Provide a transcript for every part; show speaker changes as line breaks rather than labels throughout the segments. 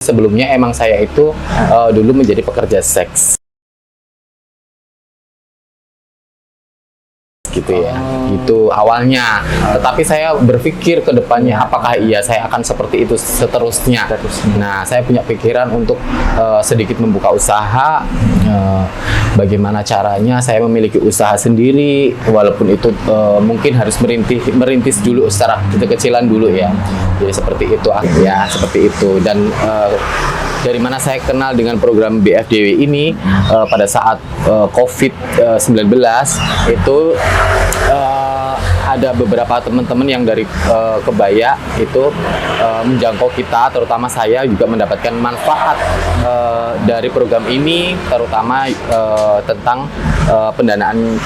Sebelumnya emang saya itu dulu menjadi pekerja seks gitu ya, gitu awalnya. Tetapi saya berpikir ke depannya, apakah iya saya akan seperti itu seterusnya. Nah, saya punya pikiran untuk sedikit membuka usaha. Bagaimana caranya saya memiliki usaha sendiri, walaupun itu mungkin harus merintis dulu secara kecil-kecilan dulu ya. Jadi seperti itu ya, seperti itu. Dan dari mana saya kenal dengan program BFDW ini pada saat COVID-19 itu ada beberapa teman-teman yang dari kebaya itu menjangkau kita, terutama saya juga mendapatkan manfaat dari program ini, terutama tentang pendanaan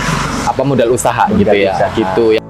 modal usaha gitu ya, gitu ya.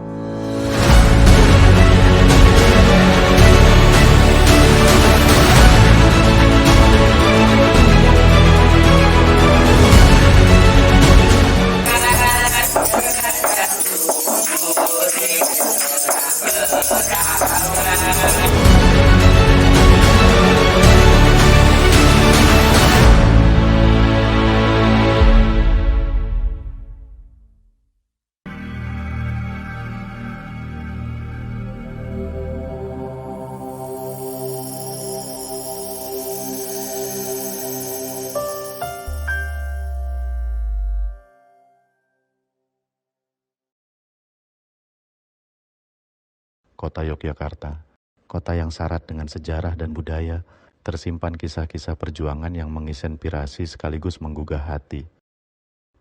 Kota Yogyakarta, kota yang syarat dengan sejarah dan budaya, tersimpan kisah-kisah perjuangan yang menginspirasi sekaligus menggugah hati.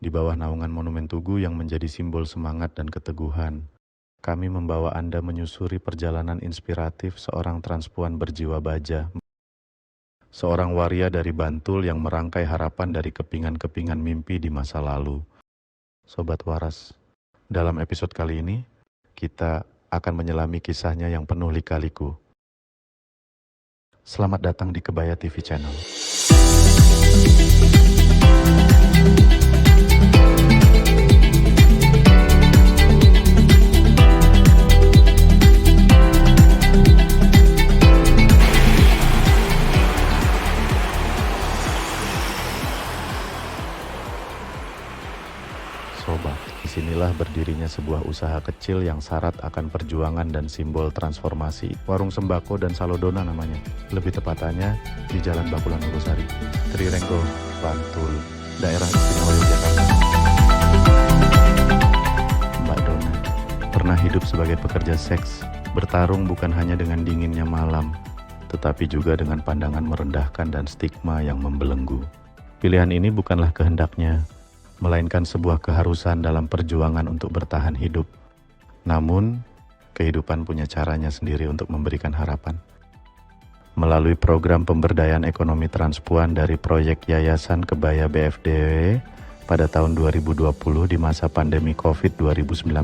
Di bawah naungan Monumen Tugu yang menjadi simbol semangat dan keteguhan, kami membawa Anda menyusuri perjalanan inspiratif seorang transpuan berjiwa baja, seorang waria dari Bantul yang merangkai harapan dari kepingan-kepingan mimpi di masa lalu. Sobat Waras, dalam episode kali ini, kita akan menyelami kisahnya yang penuh lika-liku. Selamat datang di Kebaya TV Channel. Sobat, disinilah berdirinya sebuah usaha kecil yang syarat akan perjuangan dan simbol transformasi. Warung Sembako dan Salodona namanya. Lebih tepatnya di Jalan Bakulan Nurusari, Trirenggo, Bantul, daerah istimewa Yogyakarta. Mbak Dona pernah hidup sebagai pekerja seks, bertarung bukan hanya dengan dinginnya malam, tetapi juga dengan pandangan merendahkan dan stigma yang membelenggu. Pilihan ini bukanlah kehendaknya, melainkan sebuah keharusan dalam perjuangan untuk bertahan hidup. Namun, kehidupan punya caranya sendiri untuk memberikan harapan. Melalui program pemberdayaan ekonomi transpuan dari proyek Yayasan Kebaya BFDW pada tahun 2020 di masa pandemi COVID 2019,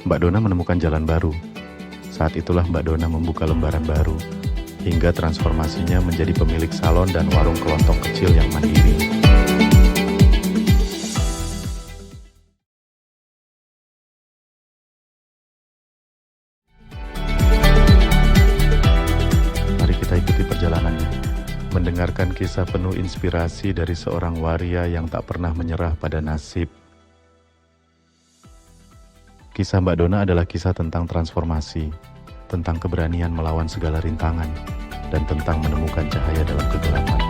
Mbak Dona menemukan jalan baru. Saat itulah Mbak Dona membuka lembaran baru, hingga transformasinya menjadi pemilik salon dan warung kelontong kecil yang mandiri. Mendengarkan kisah penuh inspirasi dari seorang waria yang tak pernah menyerah pada nasib. Kisah Mbak Dona adalah kisah tentang transformasi, tentang keberanian melawan segala rintangan, dan tentang menemukan cahaya dalam kegelapan.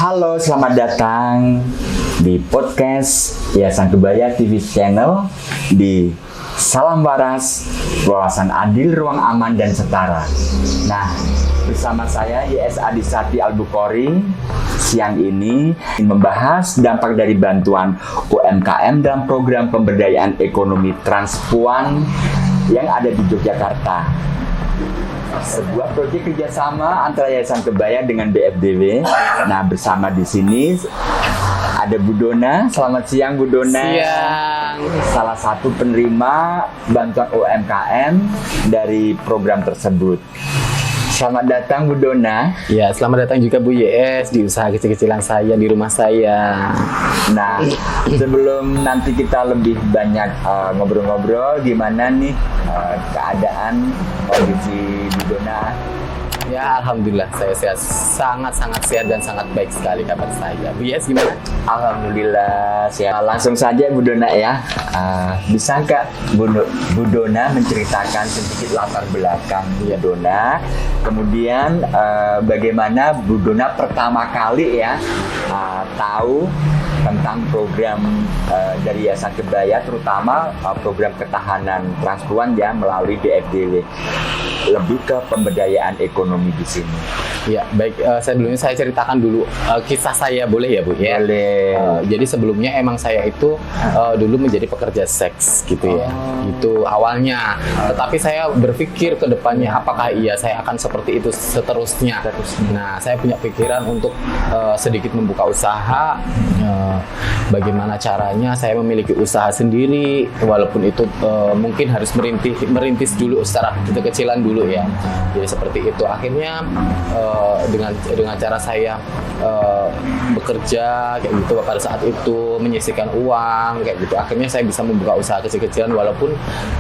Halo, selamat datang di podcast Yayasan Kebaya TV Channel di Salam Waras, Wawasan Adil, Ruang Aman dan Setara. Nah, bersama saya YS Adisati Al-Bukhari, siang ini membahas dampak dari bantuan UMKM dalam program pemberdayaan ekonomi transpuan yang ada di Yogyakarta. sebuah proyek kerjasama antara Yayasan Kebaya dengan BFDW. Nah, bersama di sini ada Bu Dona. Selamat siang, Bu Dona.
Siang.
Salah satu penerima bantuan UMKM dari program tersebut. Selamat datang, Bu Dona.
Ya, selamat datang juga Bu YS di usaha kecil-kecilan saya di rumah saya.
Nah, sebelum nanti kita lebih banyak ngobrol-ngobrol, gimana nih keadaan kondisi Bu Dona?
Ya, alhamdulillah saya sehat, sangat-sangat sehat dan sangat baik sekali kabar saya. Bu YS gimana?
Alhamdulillah sehat. Langsung saja Bu Dona ya. Bisa nggak Bu Dona menceritakan sedikit latar belakang Bu Dona? Kemudian bagaimana Bu Dona pertama kali ya tahu tentang program dari Yayasan Kebaya, terutama program ketahanan transpuan ya melalui BFDW. Lebih ke pemberdayaan ekonomi di sini.
Ya, baik. Sebelumnya saya ceritakan dulu kisah saya, boleh ya Bu? Ya?
Boleh.
Jadi sebelumnya emang saya itu dulu menjadi pekerja seks gitu ya. Itu awalnya. Tetapi saya berpikir ke depannya apakah iya saya akan seperti itu seterusnya. Nah, saya punya pikiran untuk sedikit membuka usaha. Bagaimana caranya saya memiliki usaha sendiri, walaupun itu mungkin harus merintis dulu secara kecil-kecilan dulu ya. Jadi seperti itu. Akhirnya dengan cara saya bekerja kayak gitu pada saat itu menyisihkan uang kayak gitu, akhirnya saya bisa membuka usaha kecil-kecilan walaupun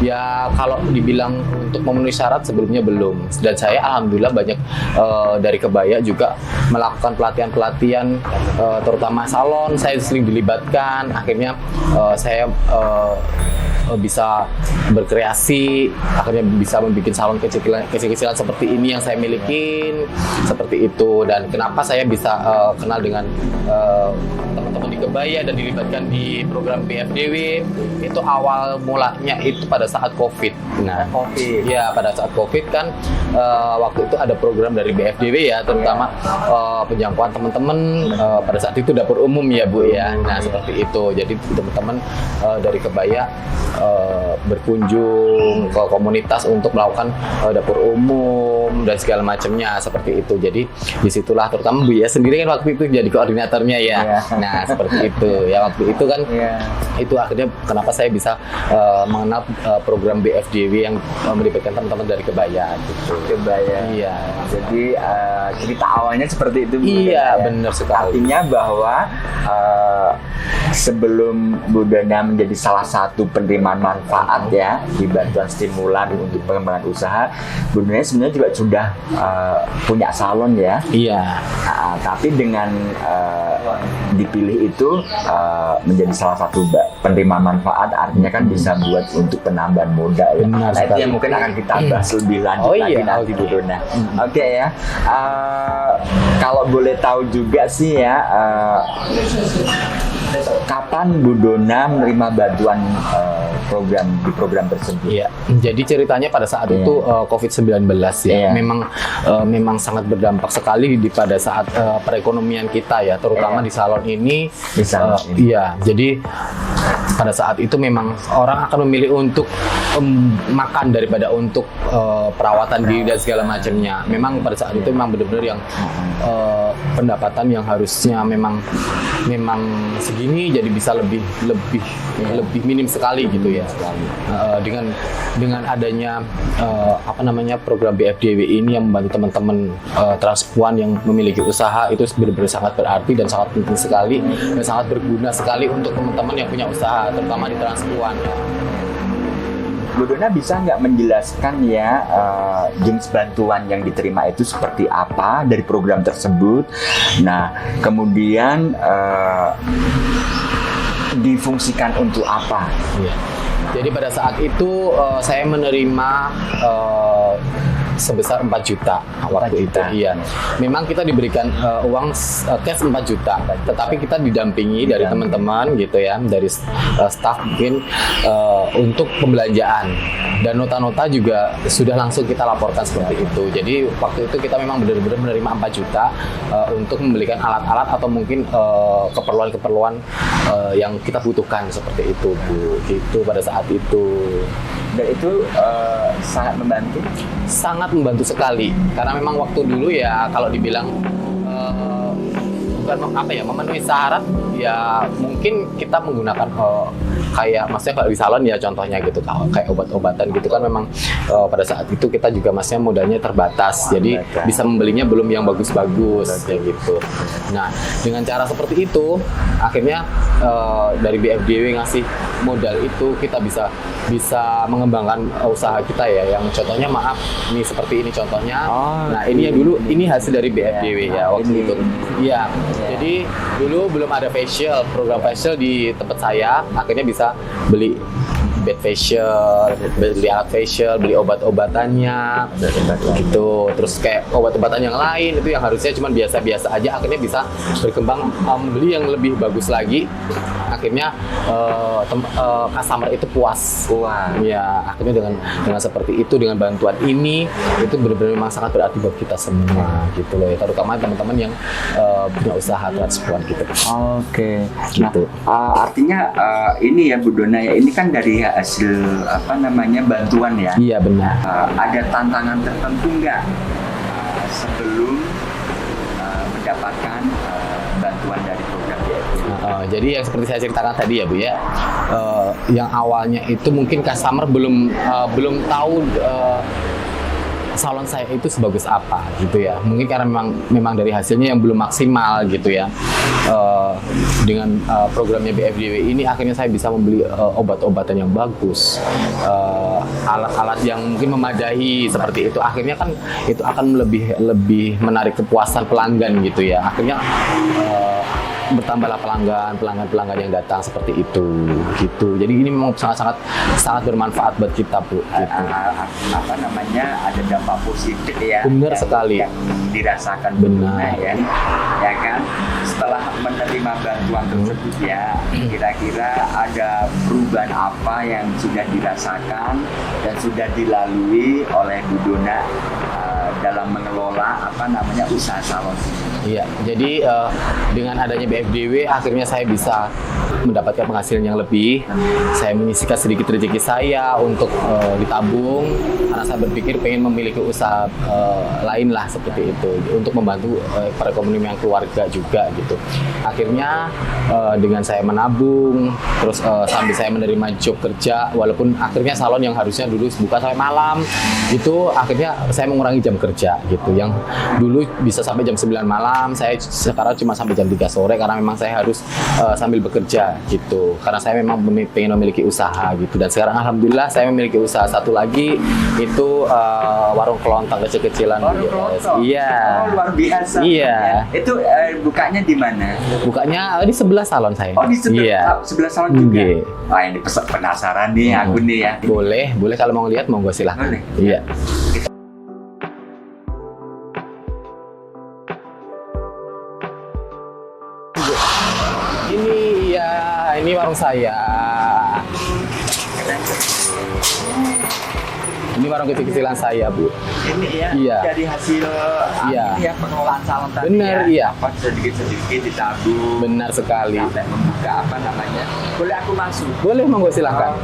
ya kalau dibilang untuk memenuhi syarat sebelumnya belum. Dan saya alhamdulillah banyak dari Kebaya juga melakukan pelatihan-pelatihan terutama salon saya sering dilibatkan. Akhirnya saya bisa berkreasi, akhirnya bisa membuat salon kecil-kecilan seperti ini yang saya milikin, seperti itu. Dan kenapa saya bisa kenal dengan teman-teman di Kebaya dan dilibatkan di program BFDW, itu awal mulanya itu pada saat COVID. Nah, ya pada saat COVID kan waktu itu ada program dari BFDW ya, terutama penjangkauan teman-teman pada saat itu dapur umum ya Bu ya. Nah, seperti itu. Jadi teman-teman dari Kebaya berkunjung ke komunitas untuk melakukan dapur umum dan segala macamnya seperti itu. Jadi disitulah terutama Bu ya sendiri kan waktu itu jadi koordinatornya ya. Nah seperti itu ya waktu itu kan itu akhirnya kenapa saya bisa mengenal program BFDW yang melibatkan teman-teman dari Kebaya gitu.
Kebaya.
Iya.
Jadi cerita awalnya seperti itu Bu.
Iya benar sekali.
Artinya bahwa sebelum Bu Dona menjadi salah satu penerima manfaat ya di bantuan stimulan untuk pengembangan usaha, Bu Dona sebenarnya juga sudah punya salon ya.
Iya.
Tapi dengan dipilih itu menjadi salah satu penerima manfaat, artinya kan bisa buat untuk penambahan modal ya.
Benar
Nah, itu
sekali.
yang mungkin akan kita bahas lebih lanjut lagi nanti Bu Dona. Oke ya. Kalau boleh tahu juga sih ya, kapan Bu Dona menerima bantuan di program tersebut?
Iya, jadi ceritanya pada saat itu COVID-19 ya, memang sangat berdampak sekali pada saat perekonomian kita ya, terutama di salon ini. Iya, jadi pada saat itu memang orang akan memilih untuk makan daripada untuk perawatan diri dan segala macamnya. Memang pada saat itu memang benar-benar yang pendapatan yang harusnya memang segini jadi bisa lebih minim sekali gitu ya. Dengan adanya program BFDW ini yang membantu teman-teman transpuan yang memiliki usaha, itu benar-benar sangat berarti dan sangat penting sekali dan sangat berguna sekali untuk teman-teman yang punya usaha terutama di transpuan.
Bu Dona bisa nggak menjelaskan ya jenis bantuan yang diterima itu seperti apa dari program tersebut? Nah, kemudian difungsikan untuk apa?
Iya. Jadi pada saat itu saya menerima sebesar 4 juta waktu itu. Iya. Memang kita diberikan uang cash 4 juta, tetapi kita didampingi dari teman-teman gitu ya, dari staf mungkin untuk pembelanjaan. Dan nota-nota juga sudah langsung kita laporkan seperti itu. Jadi waktu itu kita memang benar-benar menerima 4 juta untuk membelikan alat-alat atau mungkin keperluan-keperluan yang kita butuhkan seperti itu Bu. Itu pada saat itu.
Dan itu sangat membantu.
Sangat membantu sekali karena memang waktu dulu ya kalau dibilang bukan memenuhi syarat ya mungkin kita menggunakan kayak maksudnya kalau di salon ya contohnya gitu kayak obat-obatan gitu kan memang pada saat itu kita juga maksudnya modalnya terbatas jadi bisa membelinya belum yang bagus-bagus kayak gitu. Nah dengan cara seperti itu akhirnya dari BFDW ngasih modal itu kita bisa mengembangkan usaha kita ya yang contohnya maaf ini seperti ini contohnya. Nah ini ya dulu ini hasil dari BFDW ya waktu itu. Iya. Jadi dulu belum ada program facial di tempat saya, akhirnya bisa beli bed facial, beli alat facial, beli obat-obatannya, gitu. Terus kayak obat-obatan yang lain itu yang harusnya cuma biasa-biasa aja, akhirnya bisa berkembang beli yang lebih bagus lagi. Akhirnya customer itu puas. Ya, akhirnya dengan seperti itu, dengan bantuan ini, itu benar-benar memang sangat berarti buat kita semua, gitu loh. Ya, terutama teman-teman yang punya usaha transport gitu.
Oke.
Gitu.
Nah, artinya ini ya Bu Dona ya, ini kan dari hasil bantuan ya.
Iya benar.
Ada tantangan tertentu nggak sebelum mendapatkan bantuan dari program BFDW?
Jadi yang seperti saya ceritakan tadi ya Bu ya, yang awalnya itu mungkin customer belum tahu salon saya itu sebagus apa gitu ya. Mungkin karena memang dari hasilnya yang belum maksimal gitu ya. Dengan programnya BFDW ini akhirnya saya bisa membeli obat-obatan yang bagus, alat-alat yang mungkin memadai seperti itu. Akhirnya kan itu akan lebih menarik kepuasan pelanggan gitu ya. Akhirnya bertambahlah pelanggan yang datang seperti itu gitu. Jadi ini memang sangat bermanfaat buat kita Bu. Gitu.
Ada dampak positif ya.
Benar sekali.
Yang dirasakan
benar
ya kan. Setelah menerima bantuan tersebut ya, kira-kira ada perubahan apa yang sudah dirasakan dan sudah dilalui oleh Bu Dona dalam mengelola usaha salon?
Iya, jadi dengan adanya BFDW akhirnya saya bisa mendapatkan penghasilan yang lebih. Saya menyisihkan sedikit rezeki saya untuk ditabung karena saya berpikir pengen memiliki usaha lain lah seperti itu untuk membantu perekonomian keluarga juga gitu. Akhirnya dengan saya menabung terus sambil saya menerima job kerja, walaupun akhirnya salon yang harusnya dulu buka sampai malam itu akhirnya saya mengurangi jam kerja gitu. Yang dulu bisa sampai jam 9 malam, saya sekarang cuma sampai jam 3 sore karena memang saya harus sambil bekerja gitu. Karena saya memang pengen memiliki usaha gitu. Dan sekarang alhamdulillah saya memiliki usaha satu lagi, itu warung kelontong kecil-kecilan. Iya.
Luar biasa.
Iya.
Itu bukanya di mana?
Bukanya di sebelah salon saya.
Oh, di sebelah, sebelah salon juga.
Iya.
Wah, ini penasaran nih aku nih ya.
Boleh kalau mau lihat monggo silahkan.
Boleh.
Iya. Ini warung saya. Ini warung kecil-kecilan saya, Bu.
Ini ya,
iya.
Dari hasil
iya.
Pengelolaan salon tadi.
Benar,
ya.
iya.
Sedikit-sedikit ditabung.
Benar sekali.
Sampai membuka Boleh aku masuk?
Boleh, monggo silakan.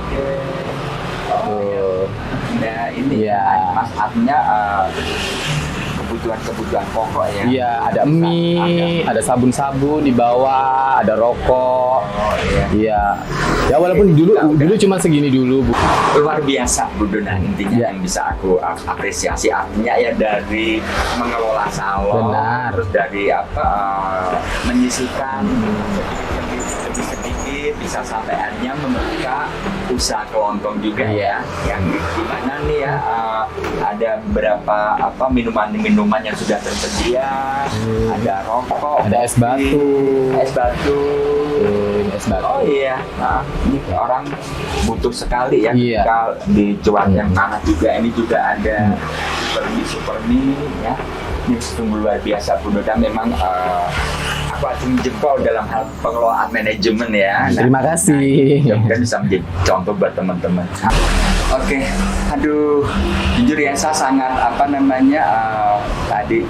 Oke. Nah, ini
ya.
Mas artinya kebutuhan pokok ya.
Iya, ada mie, ada sabun-sabun di bawah, ada rokok. Iya. Ya walaupun dulu cuma segini dulu, Bu.
Luar biasa Bu Dona intinya yang bisa aku apresiasi, artinya ya dari mengelola salon, terus dari menyisihkan sedikit bisa sampai akhirnya membuka usaha kelontong juga ya, yang dimana nih ya ada beberapa minuman yang sudah tersedia, ada rokok,
ada es batu.
Oh iya, ini orang butuh sekali ya.
Iya.
Di cuan yang kanan juga ini juga ada super mie ya. Ini sungguh luar biasa Bu Dona, memang aku acung jempol dalam hal pengelolaan manajemen ya.
Terima kasih.
Dan bisa menjadi contoh buat teman-teman. Oke, aduh, jujur ya saya sangat tadi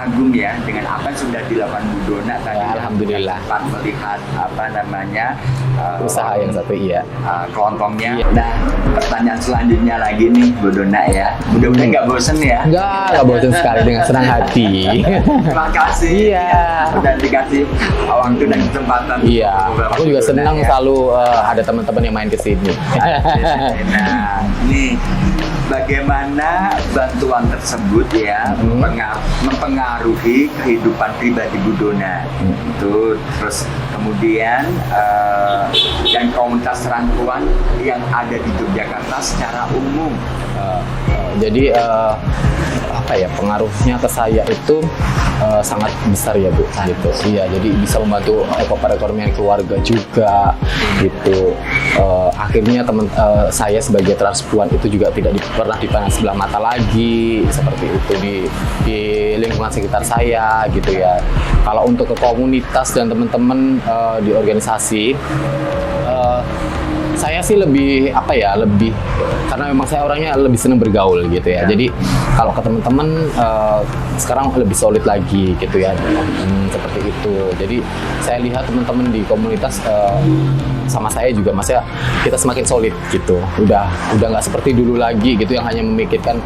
kagum ya dengan apa yang sudah dilakukan Bu Dona tadi.
Ya, alhamdulillah.
Tempat melihat
Usaha yang satu iya.
kelontongnya.
Iya.
Nah, pertanyaan selanjutnya lagi nih Bu Dona ya. Mudah-mudahan nggak bosen ya.
Nggak bosan sekali, dengan senang hati.
Terima kasih.
Iya.
Dan dikasih waktu dan kesempatan.
Iya, aku juga
Bu Dona,
senang
ya.
selalu ada teman-teman yang main ke sini.
Nah, ini bagaimana bantuan tersebut ya mempengaruhi kehidupan pribadi Bu Dona. Itu terus kemudian dan komunitas rangkuan yang ada di Yogyakarta secara umum.
Jadi apa ya, pengaruhnya ke saya itu sangat besar ya Bu, gitu. Iya, jadi bisa membantu perekonomian keluarga juga, gitu. Akhirnya saya sebagai transpuan itu juga tidak pernah dipandang sebelah mata lagi, seperti itu di lingkungan sekitar saya, gitu ya. Kalau untuk ke komunitas dan teman-teman di organisasi, saya sih lebih karena memang saya orangnya lebih senang bergaul gitu ya. Jadi kalau ke teman-teman sekarang lebih solid lagi gitu ya, seperti itu. Jadi saya lihat teman-teman di komunitas sama saya juga, maksudnya kita semakin solid gitu. Udah nggak seperti dulu lagi gitu yang hanya memikirkan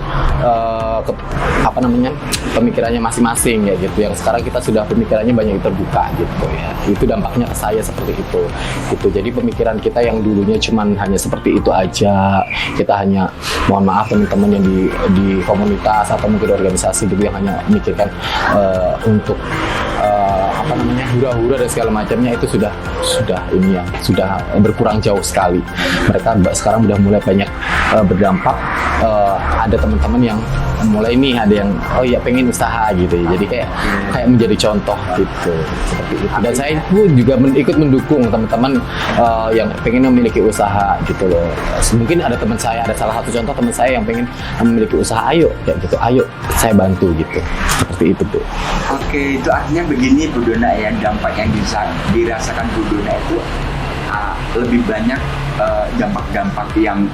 pemikirannya masing-masing ya gitu. Yang sekarang kita sudah pemikirannya banyak terbuka gitu ya. Itu dampaknya ke saya seperti itu. Gitu. Jadi pemikiran kita yang dulunya cuman hanya seperti itu aja, kita hanya, mohon maaf teman-teman yang di komunitas atau mungkin organisasi gitu yang hanya memikirkan untuk hura-hura dan segala macamnya, itu sudah berkurang jauh sekali. Mereka sekarang udah mulai banyak berdampak. Ada teman-teman yang mulai nih, ada yang pengen usaha gitu ya. Jadi kayak menjadi contoh gitu, seperti itu. Dan saya pun juga ikut mendukung teman-teman yang pengen memiliki usaha gitu loh. Mungkin ada teman saya, ada salah satu contoh teman saya yang pengen memiliki usaha, ayo saya bantu gitu. Seperti itu Bu.
Oke, itu artinya begini Bu Dona ya, dampak yang dirasakan Bu Dona itu lebih banyak dampak-dampak yang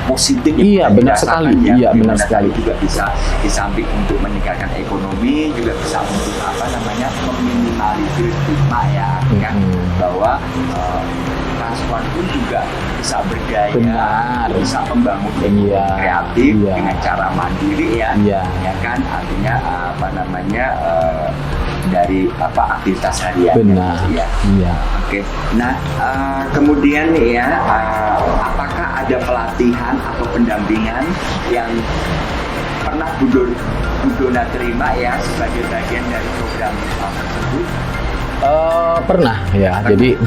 positif.
Iya, benar sekali.
Ya.
Iya, benar sekali.
Juga bisa di samping untuk meningkatkan ekonomi, juga bisa untuk meminimalisir stigma ya, kan bahwa transpuan pun juga bisa berdaya,
benar,
bisa membangun kreatif dengan cara mandiri ya, ya kan, artinya dari aktivitas harian.
Benar.
Ya.
Iya.
Oke. Nah, kemudian nih ya, apakah ada pelatihan atau pendampingan yang pernah Bu Dona terima ya sebagai bagian dari program tersebut?
Pernah ya, jadi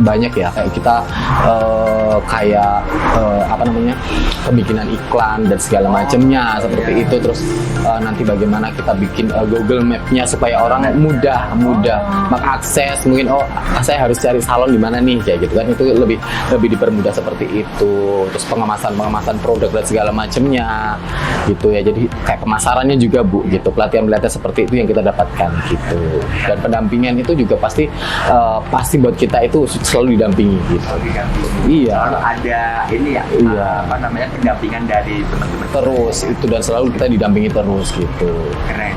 banyak ya, kayak kita pembikinan iklan dan segala macamnya seperti itu. Terus nanti bagaimana kita bikin Google Map-nya supaya orang mudah mengakses, mungkin saya harus cari salon di mana nih, kayak gitu kan, itu lebih dipermudah seperti itu. Terus pengemasan produk dan segala macamnya gitu ya. Jadi kayak pemasarannya juga Bu gitu, pelatihan seperti itu yang kita dapatkan gitu. Dan pendampingan itu juga pasti buat kita itu selalu didampingi gitu. Iya.
Selalu ada ini ya, pendampingan dari teman-teman.
Terus itu, dan selalu kita didampingi terus gitu.
Keren.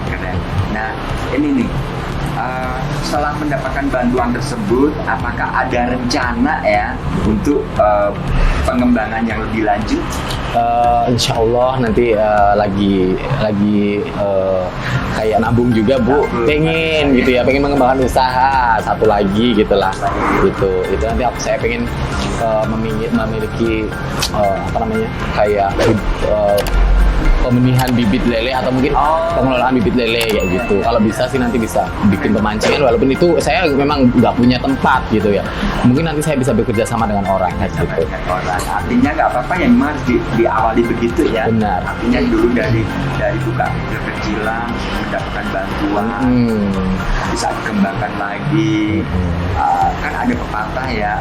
Nah, ini nih, setelah mendapatkan bantuan tersebut, apakah ada rencana ya untuk pengembangan yang lebih lanjut?
Insya Allah nanti lagi kayak nabung juga Bu, pengen mengembangkan usaha satu lagi gitulah, gitu. Itu nanti saya pengen memiliki kayak pemenihan bibit lele atau mungkin pengelolaan bibit lele kayak gitu. Kalau bisa sih nanti bisa bikin pemancingan, walaupun itu saya memang nggak punya tempat gitu ya. Mungkin nanti saya bisa bekerja sama dengan orang gitu.
Artinya nggak apa-apa yang harus diawali begitu ya.
Benar.
Artinya dulu dari buka kecilan mendapatkan bantuan, bisa dikembangkan lagi. Kan ada pepatah ya,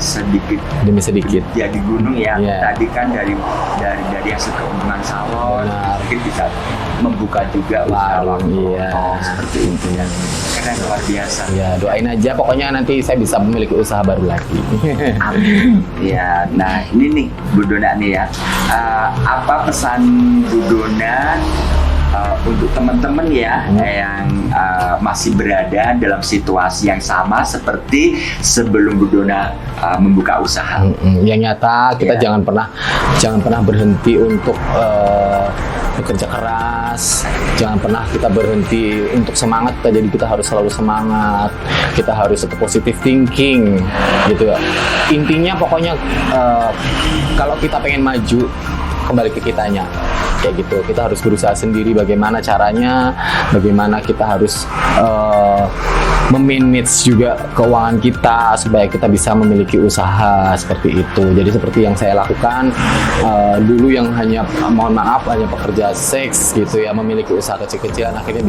sedikit
demi sedikit
jadi gunung ya.
Yeah.
Tadi kan dari hasil keuntungan salon, mungkin bisa membuka juga
warung,
seperti itu ya. Keren, luar biasa.
Ya, doain aja pokoknya nanti saya bisa memiliki usaha baru lagi.
Ya, nah ini nih Bu Dona nih ya, apa pesan Bu Dona untuk teman-teman ya yang masih berada dalam situasi yang sama seperti sebelum Bu Dona membuka usaha.
Yang nyata kita
Ya.
jangan pernah berhenti untuk bekerja keras, jangan pernah kita berhenti untuk semangat. Jadi kita harus selalu semangat, kita harus tetap positive thinking gitu ya. Intinya pokoknya kalau kita pengen maju, kembali ke kitanya kayak gitu. Kita harus berusaha sendiri bagaimana caranya, bagaimana kita harus memanage juga keuangan kita supaya kita bisa memiliki usaha seperti itu. Jadi seperti yang saya lakukan dulu, yang hanya mohon maaf hanya pekerja seks gitu ya, memiliki usaha kecil-kecilan, akhirnya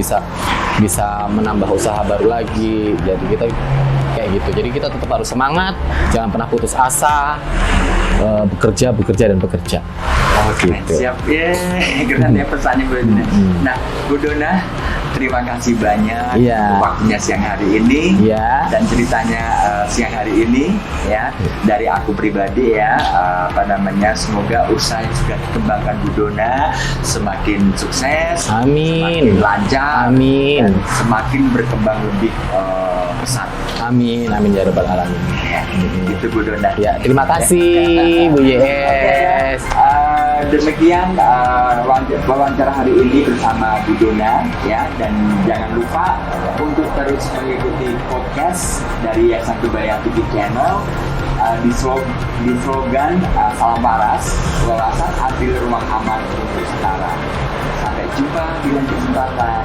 bisa menambah usaha baru lagi. Jadi kita kayak gitu. Jadi kita tetap harus semangat, jangan pernah putus asa, bekerja dan bekerja. Gitu.
Siap ya, keren ya pesannya Bu Dona. Nah, Bu Dona, terima kasih banyak
Iya.
untuk waktunya siang hari ini
Iya.
dan ceritanya siang hari ini ya. Dari aku pribadi ya, semoga usaha yang sudah dikembangkan Bu Dona semakin sukses,
Amin.
semakin lancar,
Amin.
dan semakin berkembang lebih pesat.
Amin ya rabbal alamin.
Ya, gitu Bu Dona.
Ya, terima kasih Bu YS.
Demikian wawancara hari ini bersama Bu Dona ya, dan jangan lupa untuk terus mengikuti podcast dari Yayasan Kebaya TV Channel di slogan Salam Waras, wawasan adil ruang aman untuk setara. Sampai jumpa di lain kesempatan.